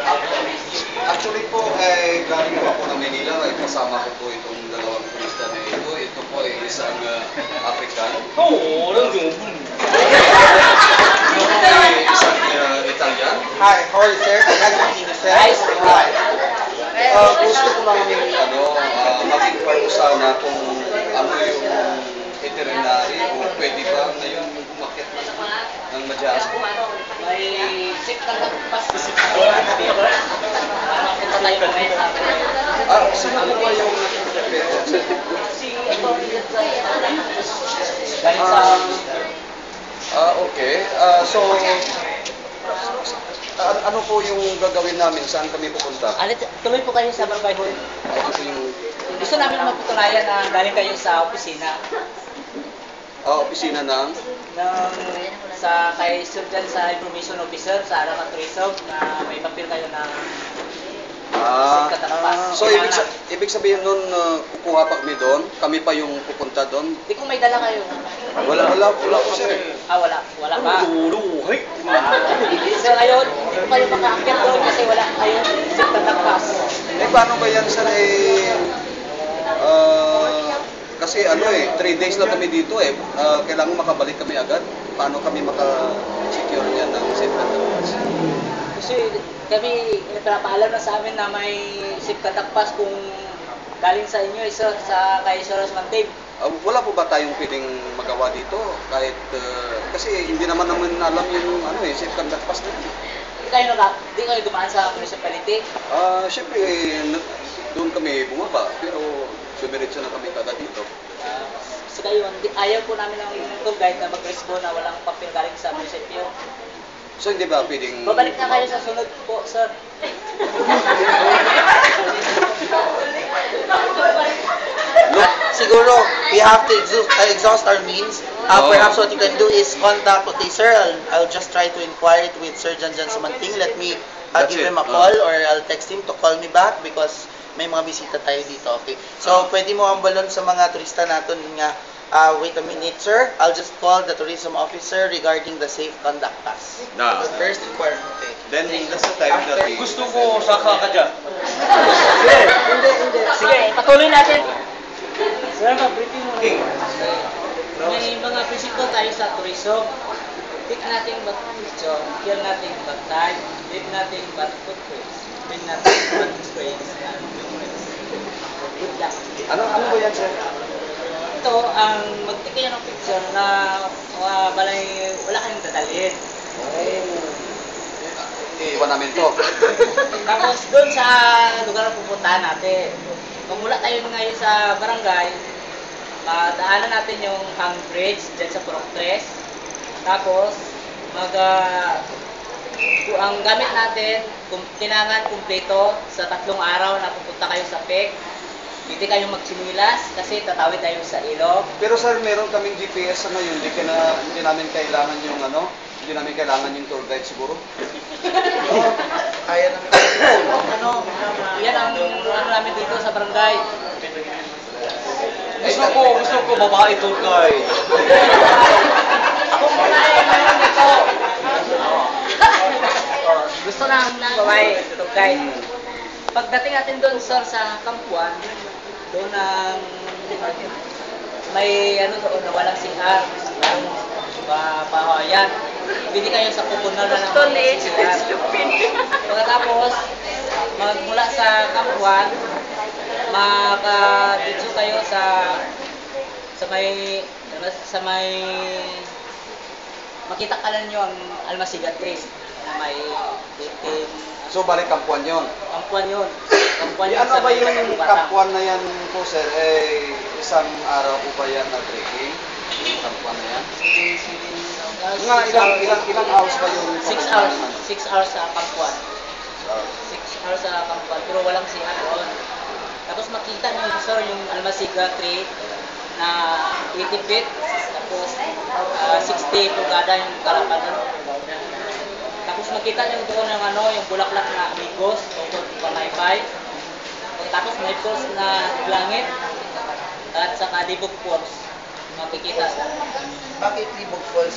Actually po, galing po ako ng Manila, kasama ko po itong dalawang turista na ito. Ito po ay isang African. Oo, alam nyo. Ito po ay isang Italian. Hi, how are you, sir? Nice meeting you, sir. Nice. Hi. Gusto ko lang Mag-inquire ko sana kung ano yung itinerary o pwede ba ngayon umakyat ng Madyas po. May sick na pas kasi dito. Punta tayo mamaya sa akin. Sino po ba yung prepare? Si ito, galing sa... Okay. So, ano po yung gagawin namin? Saan kami pupunta? Tuloy po kayo sa Barangay Hall. Ano po yung Gusto namin mapatunayan na galing kayo sa opisina opisina ng? Sa kay Sir Jan sa Information Officer sa Arakan Tourism na may papel kayo na So, ibig sabihin nun, kukuha pa kami doon? Kami pa yung pupunta doon? Di ko may dala kayo. Wala po sir. Wala pa. So ngayon, hindi ko kayo makaakyat doon kasi wala kayo isip tatakpas. Paano ba yan sir? Kasi 3 days lang kami dito kailangan makabalik kami agad. Paano kami maka-secure yan ng safe conduct? Kasi kami pinapaalam na sa amin na may safe katakpas kung galing sa inyo sa kay Sir Osmantib. Wala po ba tayong pwedeng magawa dito kahit kasi hindi naman alam yung safe conduct pass na yun. Di kayo dumaan sa municipality? Siyempre doon kami bumaba pero sumiritso na kami kagad dito. So kayo, ayaw po namin ng tour guide na mag-respond na walang papel galing sa munisipyo. So hindi ba pwedeng... Babalik na kayo sa sunod po, sir. Look, siguro, we have to exhaust our means. Perhaps what you can do is contact, okay sir, I'll just try to inquire it with Sir Jan Sumanting. Let me give him a call or I'll text him to call me back because may mga bisita tayo dito, okay? So, pwede mo ambalon sa mga turista natin nga, wait a minute sir, I'll just call the tourism officer regarding the safe conduct pass. Na. The first inquiry, okay? Then that's the time that we... Gusto ko saka ka dyan. Hindi. Sige, patuloy natin. Sir, mag-briefing mo. May mga prinsipyo tayo sa tourism. Take natin back picture, kill natin back time, leave natin back footprints, bring natin back experience and memories. Good luck. Ano ba yan sir? Ito, ang mag-take kayo ng picture na wala kayong dadalhin. Iiwan namin to. Tapos doon sa lugar na pupuntahan natin, magmula tayo ngayon sa barangay, madaanan natin yung hang bridge dyan sa Purok 3. Tapos, ang gamit natin, kailangan kumpleto sa 3 araw na pupunta kayo sa PEC. Hindi kayo magsinilas kasi tatawid tayo sa ilog. Pero sir, meron kaming GPS ngayon, hindi namin kailangan yung hindi namin kailangan yung tour guide siguro. Kaya naman. Yan ang namin dito sa barangay. Gusto ko babae tour guide. Ako muna meron ito. Gusto na babae ito guys. Pagdating natin doon sir sa Kampuan, doon ang may doon na walang CR. Yan. Pwede kayo sa pupunan na ng CR. Pagkatapos, magmula sa Kampuan, makaditso kayo sa may makita ka lang nyo ang Almasiga Trace na may 18. So balik Kampuan yun. Kampuan yun. Ano ba yung Kampuan na yan po sir? Isang araw po ba yan na trekking? Yung Kampuan na yan? Ilang hours ba yung 6 hours. 6 hours sa Kampuan. 6 hours sa Kampuan. Pero walang CR doon. Tapos makita nyo sir yung Almasiga Tree na 80 feet. Tapos 60 pulgada yung kalapan doon. Tapos makita nyo doon yung bulaklak na amigos, tungkol panaypay. Tapos may falls na langit at saka Libog Falls. Makikita. Bakit Libog Falls?